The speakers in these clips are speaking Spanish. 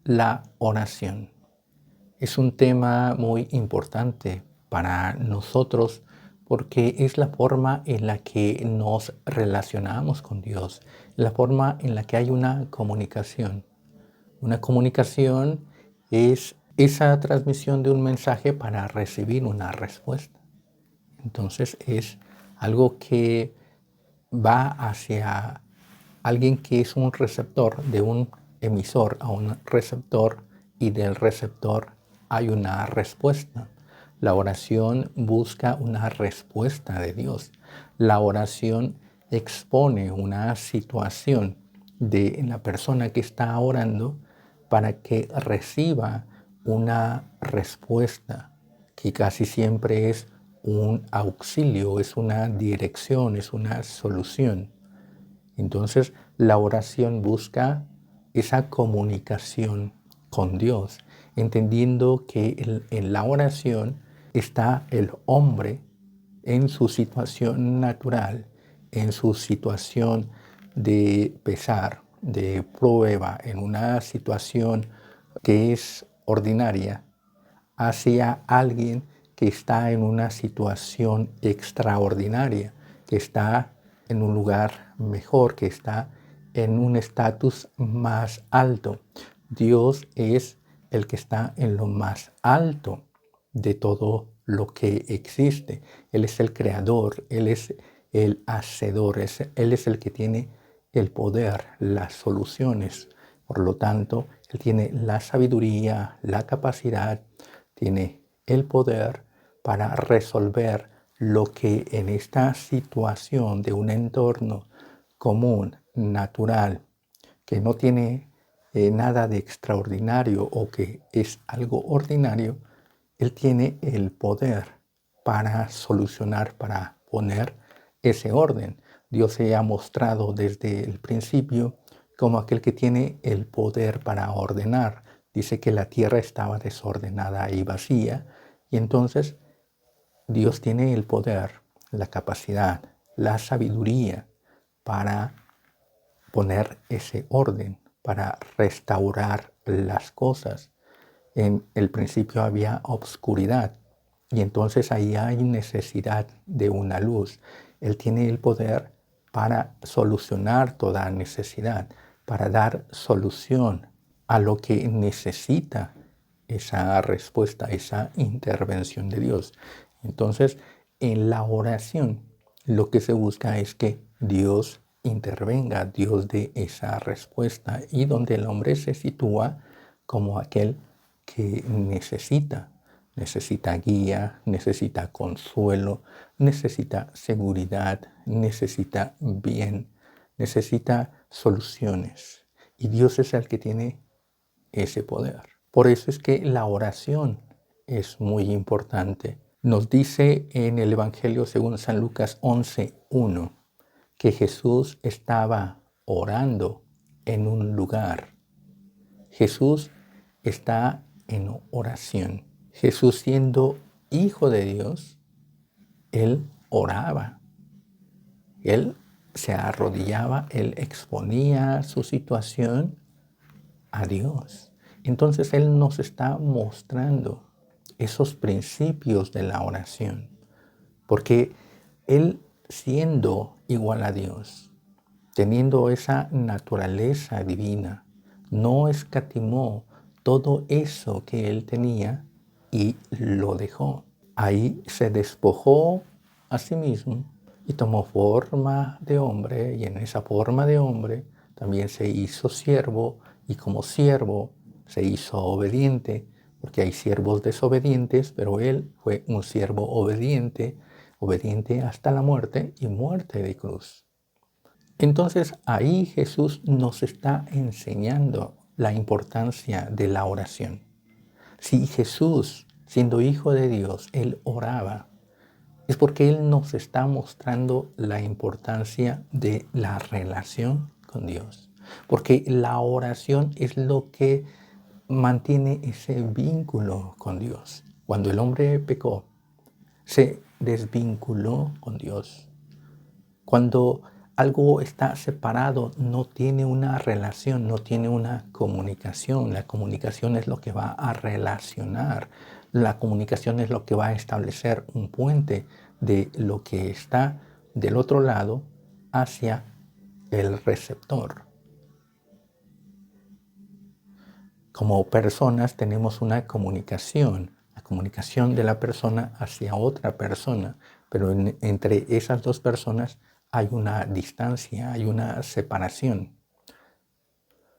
La oración es un tema muy importante para nosotros porque es la forma en la que nos relacionamos con Dios, la forma en la que hay una comunicación. Una comunicación es esa transmisión de un mensaje para recibir una respuesta. Entonces es algo que va hacia alguien que es un receptor, de un emisor a un receptor, y del receptor hay una respuesta. La oración busca una respuesta de Dios. La oración expone una situación de la persona que está orando para que reciba una respuesta que casi siempre es un auxilio, es una dirección, es una solución. Entonces, la oración busca esa comunicación con Dios, entendiendo que en la oración está el hombre en su situación natural, en su situación de pesar, de prueba, en una situación que es ordinaria, hacia alguien que está en una situación extraordinaria, que está en un lugar mejor, que está en un estatus más alto. Dios es el que está en lo más alto de todo lo que existe. Él es el creador, Él es el hacedor, Él es el que tiene el poder, las soluciones. Por lo tanto, Él tiene la sabiduría, la capacidad, tiene el poder para resolver lo que en esta situación de un entorno común, natural, que no tiene nada de extraordinario o que es algo ordinario, Él tiene el poder para solucionar, para poner ese orden. Dios se ha mostrado desde el principio como aquel que tiene el poder para ordenar. Dice que la tierra estaba desordenada y vacía, y entonces Dios tiene el poder, la capacidad, la sabiduría para poner ese orden, para restaurar las cosas. En el principio había obscuridad y entonces ahí hay necesidad de una luz. Él tiene el poder para solucionar toda necesidad, para dar solución a lo que necesita esa respuesta, esa intervención de Dios. Entonces, en la oración, lo que se busca es que Dios intervenga, Dios dé esa respuesta, y donde el hombre se sitúa como aquel que necesita guía, necesita consuelo, necesita seguridad, necesita bien, necesita soluciones. Y Dios es el que tiene ese poder. Por eso es que la oración es muy importante. Nos dice en el Evangelio según San Lucas 11:1 que Jesús estaba orando en un lugar. Jesús está en oración. Jesús, siendo hijo de Dios, Él oraba. Él se arrodillaba, Él exponía su situación a Dios. Entonces Él nos está mostrando esos principios de la oración, porque Él, siendo igual a Dios, teniendo esa naturaleza divina, no escatimó todo eso que Él tenía y lo dejó. Ahí se despojó a sí mismo y tomó forma de hombre, y en esa forma de hombre también se hizo siervo, y como siervo se hizo obediente, porque hay siervos desobedientes, pero Él fue un siervo obediente, obediente hasta la muerte, y muerte de cruz. Entonces ahí Jesús nos está enseñando la importancia de la oración. Si Jesús, siendo hijo de Dios, Él oraba, es porque Él nos está mostrando la importancia de la relación con Dios. Porque la oración es lo que mantiene ese vínculo con Dios. Cuando el hombre pecó, se desvinculó con Dios. Cuando algo está separado, no tiene una relación, no tiene una comunicación. La comunicación es lo que va a relacionar. La comunicación es lo que va a establecer un puente de lo que está del otro lado hacia el receptor. Como personas tenemos una comunicación, la comunicación de la persona hacia otra persona, pero entre esas dos personas hay una distancia, hay una separación.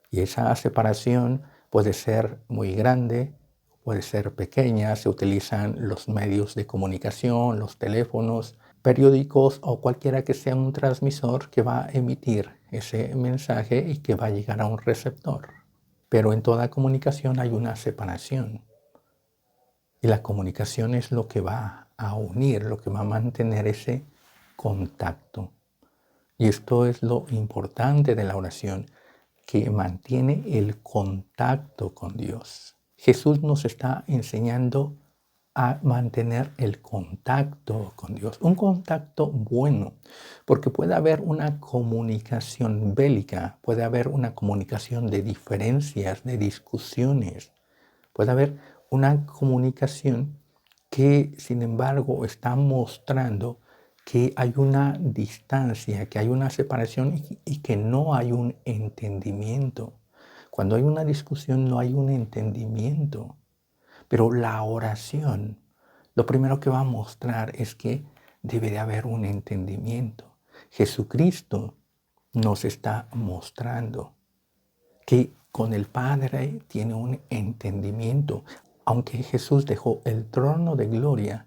Y esa separación puede ser muy grande, puede ser pequeña, se utilizan los medios de comunicación, los teléfonos, periódicos o cualquiera que sea un transmisor que va a emitir ese mensaje y que va a llegar a un receptor. Pero en toda comunicación hay una separación. Y la comunicación es lo que va a unir, lo que va a mantener ese contacto. Y esto es lo importante de la oración, que mantiene el contacto con Dios. Jesús nos está enseñando a mantener el contacto con Dios, un contacto bueno, porque puede haber una comunicación bélica, puede haber una comunicación de diferencias, de discusiones, puede haber una comunicación que, sin embargo, está mostrando que hay una distancia, que hay una separación y que no hay un entendimiento. Cuando hay una discusión no hay un entendimiento. Pero la oración, lo primero que va a mostrar es que debe de haber un entendimiento. Jesucristo nos está mostrando que con el Padre tiene un entendimiento. Aunque Jesús dejó el trono de gloria,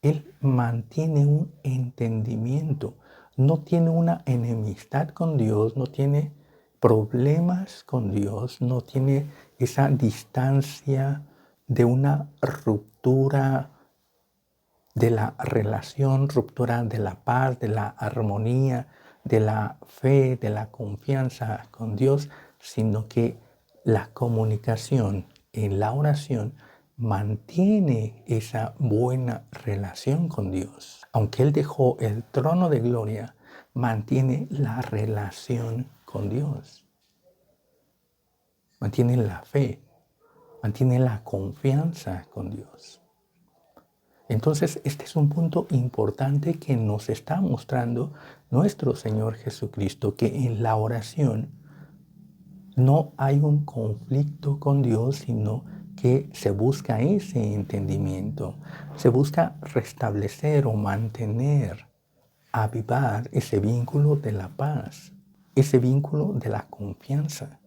Él mantiene un entendimiento. No tiene una enemistad con Dios, no tiene problemas con Dios, no tiene esa distancia de una ruptura de la relación, ruptura de la paz, de la armonía, de la fe, de la confianza con Dios, sino que la comunicación en la oración mantiene esa buena relación con Dios. Aunque Él dejó el trono de gloria, mantiene la relación con Dios. Mantiene la fe, mantiene la confianza con Dios. Entonces, este es un punto importante que nos está mostrando nuestro Señor Jesucristo, que en la oración no hay un conflicto con Dios, sino que se busca ese entendimiento, se busca restablecer o mantener, avivar ese vínculo de la paz, ese vínculo de la confianza.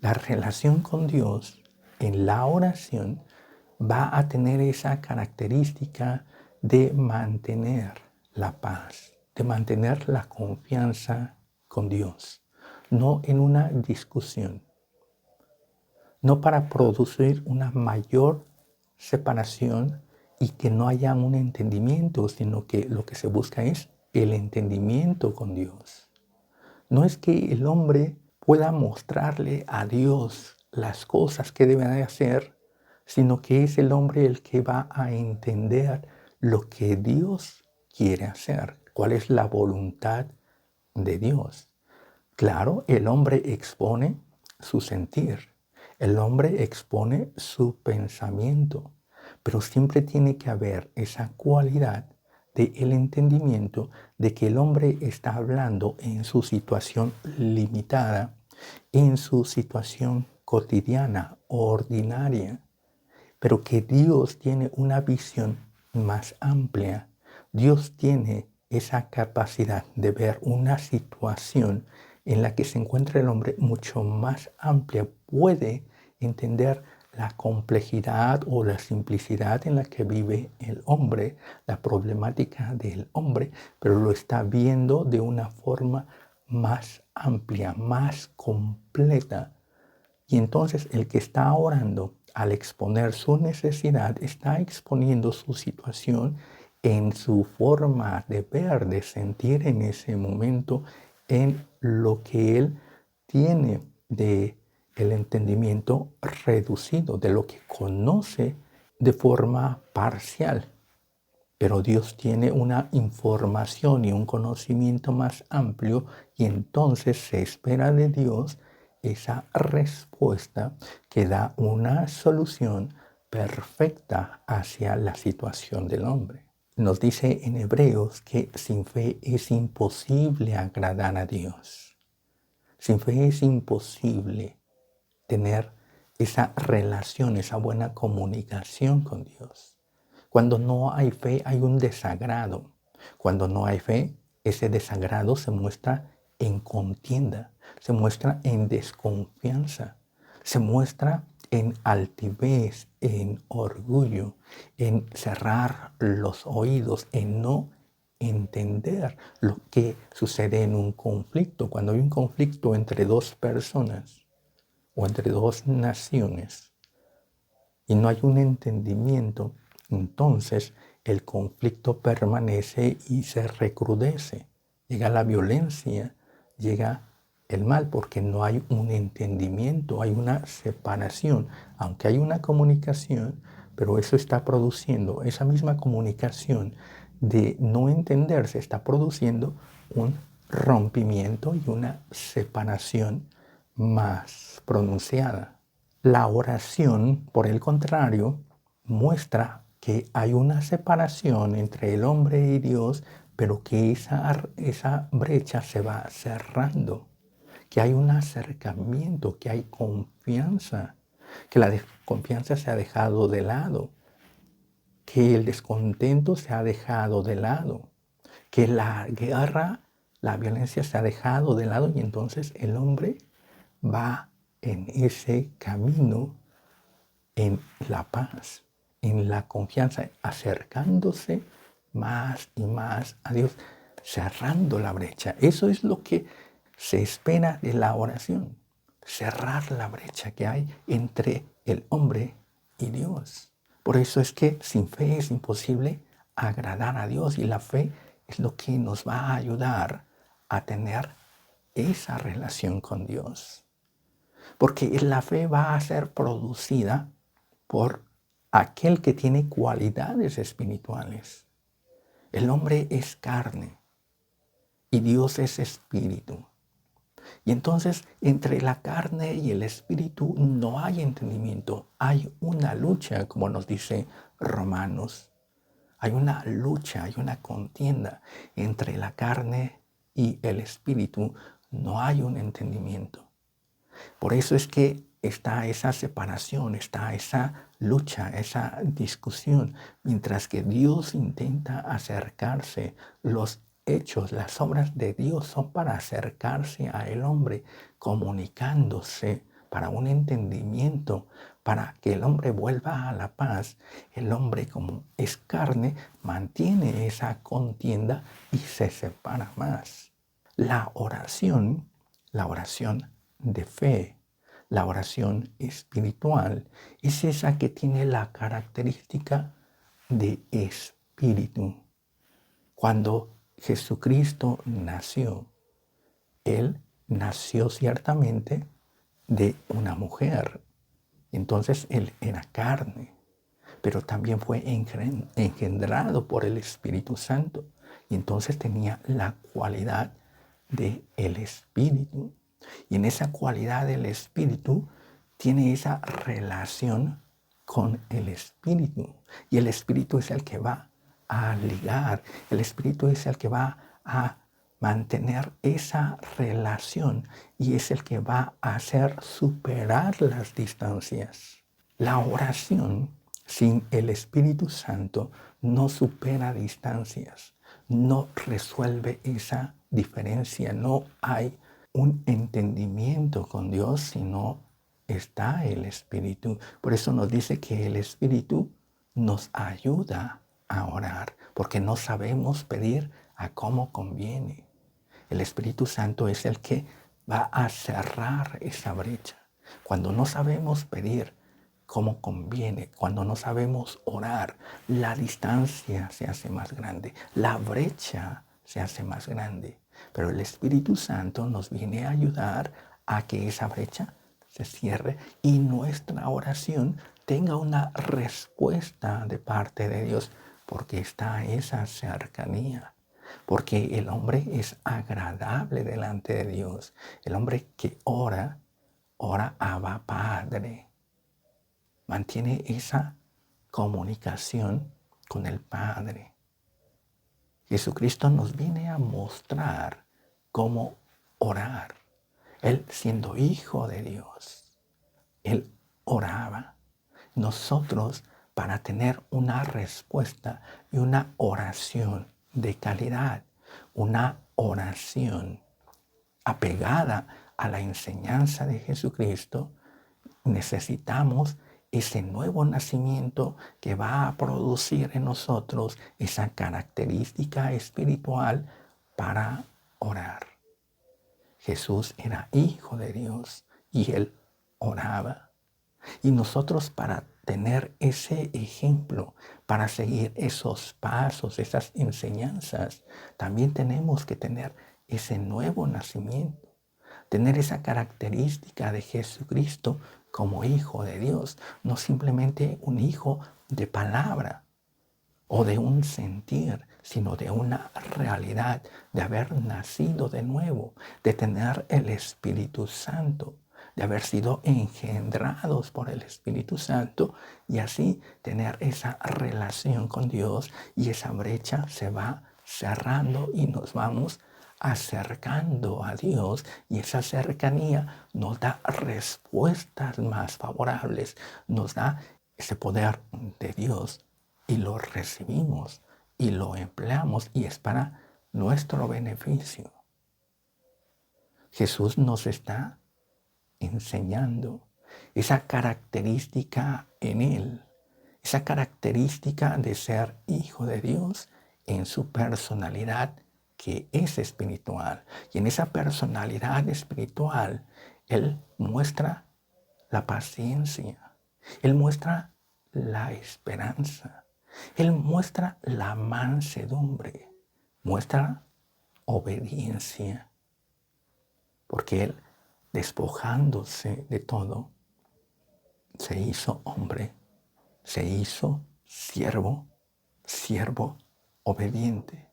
La relación con Dios en la oración va a tener esa característica de mantener la paz, de mantener la confianza con Dios, no en una discusión, no para producir una mayor separación y que no haya un entendimiento, sino que lo que se busca es el entendimiento con Dios. No es que el hombre pueda mostrarle a Dios las cosas que debe de hacer, sino que es el hombre el que va a entender lo que Dios quiere hacer, cuál es la voluntad de Dios. Claro, el hombre expone su sentir, el hombre expone su pensamiento, pero siempre tiene que haber esa cualidad del entendimiento de que el hombre está hablando en su situación limitada, en su situación cotidiana, ordinaria, pero que Dios tiene una visión más amplia. Dios tiene esa capacidad de ver una situación en la que se encuentra el hombre mucho más amplia, puede entender la complejidad o la simplicidad en la que vive el hombre, la problemática del hombre, pero lo está viendo de una forma más amplia, más completa. Y entonces el que está orando, al exponer su necesidad, está exponiendo su situación en su forma de ver, de sentir en ese momento, en lo que él tiene de el entendimiento reducido, de lo que conoce de forma parcial. Pero Dios tiene una información y un conocimiento más amplio y entonces se espera de Dios esa respuesta que da una solución perfecta hacia la situación del hombre. Nos dice en Hebreos que sin fe es imposible agradar a Dios. Sin fe es imposible tener esa relación, esa buena comunicación con Dios. Cuando no hay fe hay un desagrado. Cuando no hay fe, ese desagrado se muestra en contienda, se muestra en desconfianza, se muestra en altivez, en orgullo, en cerrar los oídos, en no entender lo que sucede en un conflicto. Cuando hay un conflicto entre dos personas o entre dos naciones y no hay un entendimiento, entonces el conflicto permanece y se recrudece. Llega la violencia, llega el mal, porque no hay un entendimiento, hay una separación. Aunque hay una comunicación, pero eso está produciendo, esa misma comunicación de no entenderse está produciendo un rompimiento y una separación más pronunciada. La oración, por el contrario, muestra que hay una separación entre el hombre y Dios, pero que esa brecha se va cerrando, que hay un acercamiento, que hay confianza, que la desconfianza se ha dejado de lado, que el descontento se ha dejado de lado, que la guerra, la violencia se ha dejado de lado y entonces el hombre va en ese camino, en la paz, en la confianza, acercándose más y más a Dios, cerrando la brecha. Eso es lo que se espera de la oración, cerrar la brecha que hay entre el hombre y Dios. Por eso es que sin fe es imposible agradar a Dios y la fe es lo que nos va a ayudar a tener esa relación con Dios. Porque la fe va a ser producida por aquel que tiene cualidades espirituales. El hombre es carne y Dios es espíritu. Y entonces entre la carne y el espíritu no hay entendimiento, hay una lucha, como nos dice Romanos. Hay una lucha, hay una contienda entre la carne y el espíritu, no hay un entendimiento. Por eso es que está esa separación, está esa lucha, esa discusión, mientras que Dios intenta acercarse. Los hechos, las obras de Dios son para acercarse a el hombre, comunicándose para un entendimiento, para que el hombre vuelva a la paz. El hombre, como es carne, mantiene esa contienda y se separa más. La oración de fe, la oración espiritual, es esa que tiene la característica de espíritu. Cuando Jesucristo nació, Él nació ciertamente de una mujer. Entonces Él era carne, pero también fue engendrado por el Espíritu Santo. Y entonces tenía la cualidad del Espíritu. Y en esa cualidad del Espíritu tiene esa relación con el Espíritu. Y el Espíritu es el que va a ligar. El Espíritu es el que va a mantener esa relación y es el que va a hacer superar las distancias. La oración sin el Espíritu Santo no supera distancias, no resuelve esa diferencia, no hay un entendimiento con Dios si no está el Espíritu. Por eso nos dice que el Espíritu nos ayuda a orar, porque no sabemos pedir a cómo conviene. El Espíritu Santo es el que va a cerrar esa brecha. Cuando no sabemos pedir como conviene, cuando no sabemos orar, la distancia se hace más grande, la brecha se hace más grande. Pero el Espíritu Santo nos viene a ayudar a que esa brecha se cierre y nuestra oración tenga una respuesta de parte de Dios. porque está esa cercanía, porque el hombre es agradable delante de Dios. El hombre que ora, ora Abba Padre, mantiene esa comunicación con el Padre. Jesucristo nos viene a mostrar cómo orar. Él, siendo hijo de Dios, Él oraba. Nosotros, para tener una respuesta y una oración de calidad, una oración apegada a la enseñanza de Jesucristo, necesitamos ese nuevo nacimiento que va a producir en nosotros esa característica espiritual para orar. Jesús era hijo de Dios y Él oraba. Y nosotros, para tener ese ejemplo, para seguir esos pasos, esas enseñanzas, también tenemos que tener ese nuevo nacimiento, tener esa característica de Jesucristo como hijo de Dios, no simplemente un hijo de palabra o de un sentir, sino de una realidad, de haber nacido de nuevo, de tener el Espíritu Santo, de haber sido engendrados por el Espíritu Santo y así tener esa relación con Dios, y esa brecha se va cerrando y nos vamos acercando a Dios, y esa cercanía nos da respuestas más favorables, nos da ese poder de Dios y lo recibimos y lo empleamos y es para nuestro beneficio. Jesús nos está enseñando esa característica en Él, esa característica de ser hijo de Dios en su personalidad, que es espiritual. Y en esa personalidad espiritual, Él muestra la paciencia, Él muestra la esperanza, Él muestra la mansedumbre, muestra obediencia, porque Él, despojándose de todo, se hizo hombre, se hizo siervo obediente.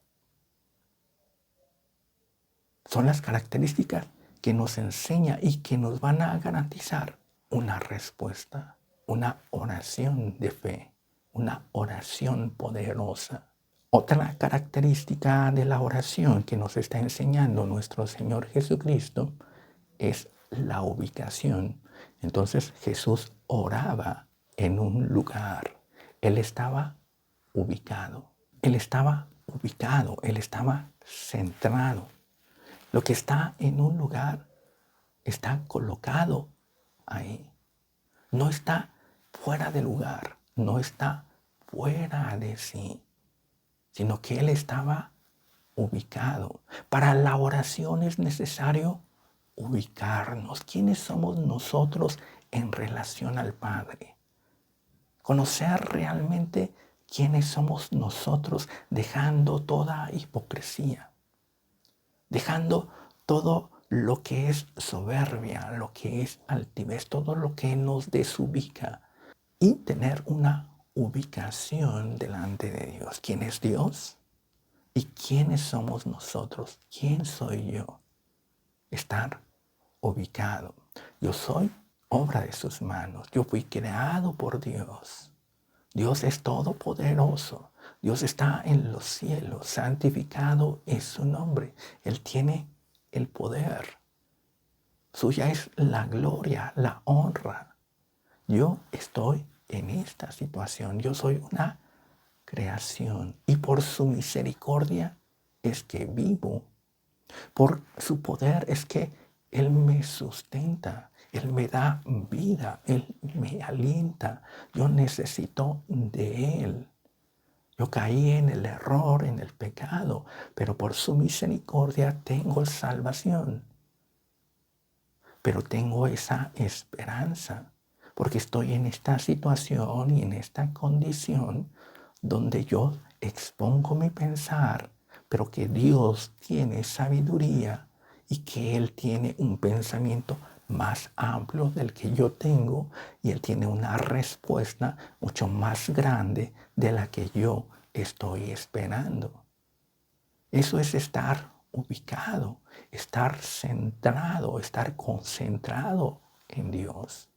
Son las características que nos enseña y que nos van a garantizar una respuesta, una oración de fe, una oración poderosa. Otra característica de la oración que nos está enseñando nuestro Señor Jesucristo es la ubicación. Entonces Jesús oraba en un lugar. Él estaba ubicado. Él estaba ubicado. Él estaba centrado. Lo que está en un lugar está colocado ahí. No está fuera de lugar. No está fuera de sí, sino que Él estaba ubicado. Para la oración es necesario ubicarnos. ¿Quiénes somos nosotros en relación al Padre? Conocer realmente quiénes somos nosotros, dejando toda hipocresía, dejando todo lo que es soberbia, lo que es altivez, todo lo que nos desubica, y tener una ubicación delante de Dios. ¿Quién es Dios? ¿Y quiénes somos nosotros? ¿Quién soy yo? Estar ubicado. Yo soy obra de sus manos. Yo fui creado por Dios. Dios es todopoderoso. Dios está en los cielos. Santificado es su nombre. Él tiene el poder. Suya es la gloria, la honra. Yo estoy en esta situación. Yo soy una creación y por su misericordia es que vivo. Por su poder es que Él me sustenta, Él me da vida, Él me alienta. Yo necesito de Él. Yo caí en el error, en el pecado, pero por su misericordia tengo salvación. Pero tengo esa esperanza, porque estoy en esta situación y en esta condición donde yo expongo mi pensar, pero que Dios tiene sabiduría y que Él tiene un pensamiento más amplio del que yo tengo y Él tiene una respuesta mucho más grande de la que yo estoy esperando. Eso es estar ubicado, estar centrado, estar concentrado en Dios.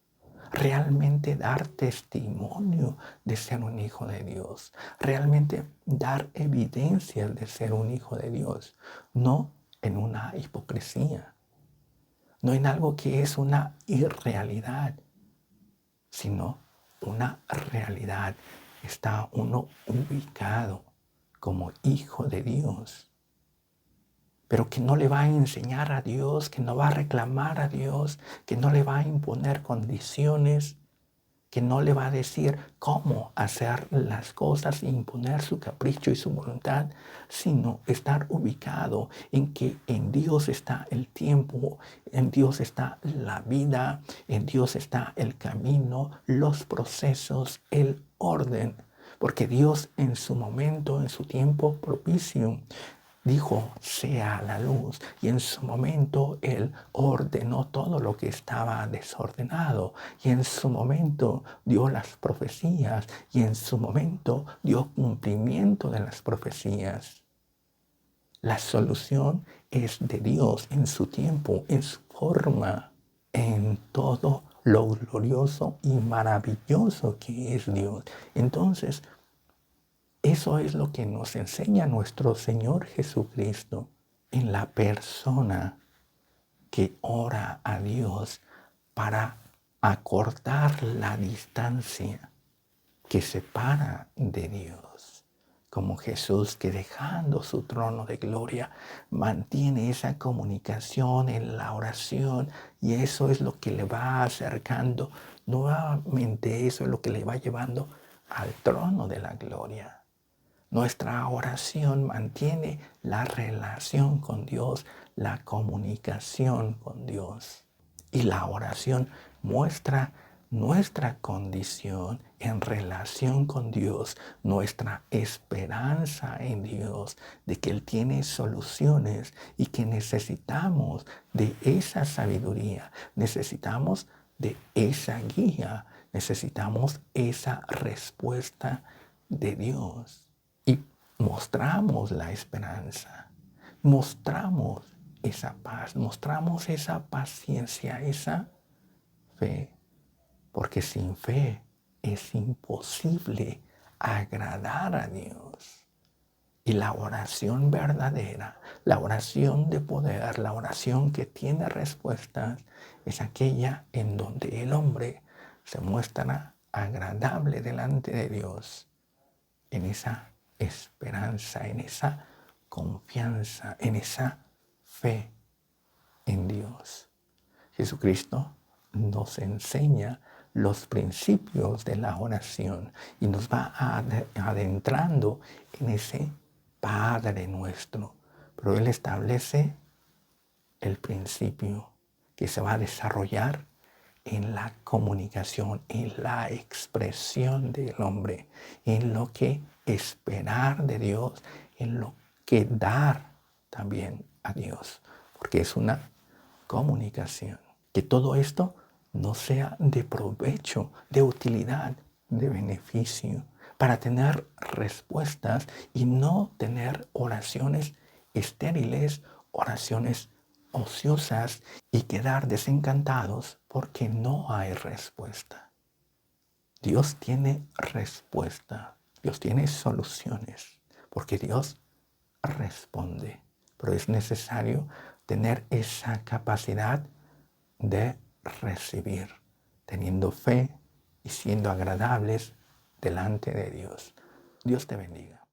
Realmente dar testimonio de ser un hijo de Dios. Realmente dar evidencias de ser un hijo de Dios. No en una hipocresía. No en algo que es una irrealidad, sino una realidad. Está uno ubicado como hijo de Dios, pero que no le va a enseñar a Dios, que no va a reclamar a Dios, que no le va a imponer condiciones, que no le va a decir cómo hacer las cosas e imponer su capricho y su voluntad, sino estar ubicado en que en Dios está el tiempo, en Dios está la vida, en Dios está el camino, los procesos, el orden. Porque Dios en su momento, en su tiempo propicio, dijo, sea la luz. Y en su momento Él ordenó todo lo que estaba desordenado. Y en su momento dio las profecías. Y en su momento dio cumplimiento de las profecías. La solución es de Dios en su tiempo, en su forma, en todo lo glorioso y maravilloso que es Dios. Entonces, eso es lo que nos enseña nuestro Señor Jesucristo en la persona que ora a Dios para acortar la distancia que separa de Dios. Como Jesús que dejando su trono de gloria mantiene esa comunicación en la oración y eso es lo que le va acercando. Nuevamente eso es lo que le va llevando al trono de la gloria. Nuestra oración mantiene la relación con Dios, la comunicación con Dios. Y la oración muestra nuestra condición en relación con Dios, nuestra esperanza en Dios, de que Él tiene soluciones y que necesitamos de esa sabiduría, necesitamos de esa guía, necesitamos esa respuesta de Dios. Y mostramos la esperanza, mostramos esa paz, mostramos esa paciencia, esa fe, porque sin fe es imposible agradar a Dios. Y la oración verdadera, la oración de poder, la oración que tiene respuestas, es aquella en donde el hombre se muestra agradable delante de Dios, en esa esperanza, en esa confianza, en esa fe en Dios. Jesucristo nos enseña los principios de la oración y nos va adentrando en ese Padre nuestro. Pero Él establece el principio que se va a desarrollar en la comunicación, en la expresión del hombre, en lo que esperar de Dios, en lo que dar también a Dios, porque es una comunicación. Que todo esto no sea de provecho, de utilidad, de beneficio, para tener respuestas y no tener oraciones estériles, oraciones ociosas y quedar desencantados porque no hay respuesta. Dios tiene respuesta, Dios tiene soluciones, porque Dios responde, pero es necesario tener esa capacidad de recibir, teniendo fe y siendo agradables delante de Dios. Dios te bendiga.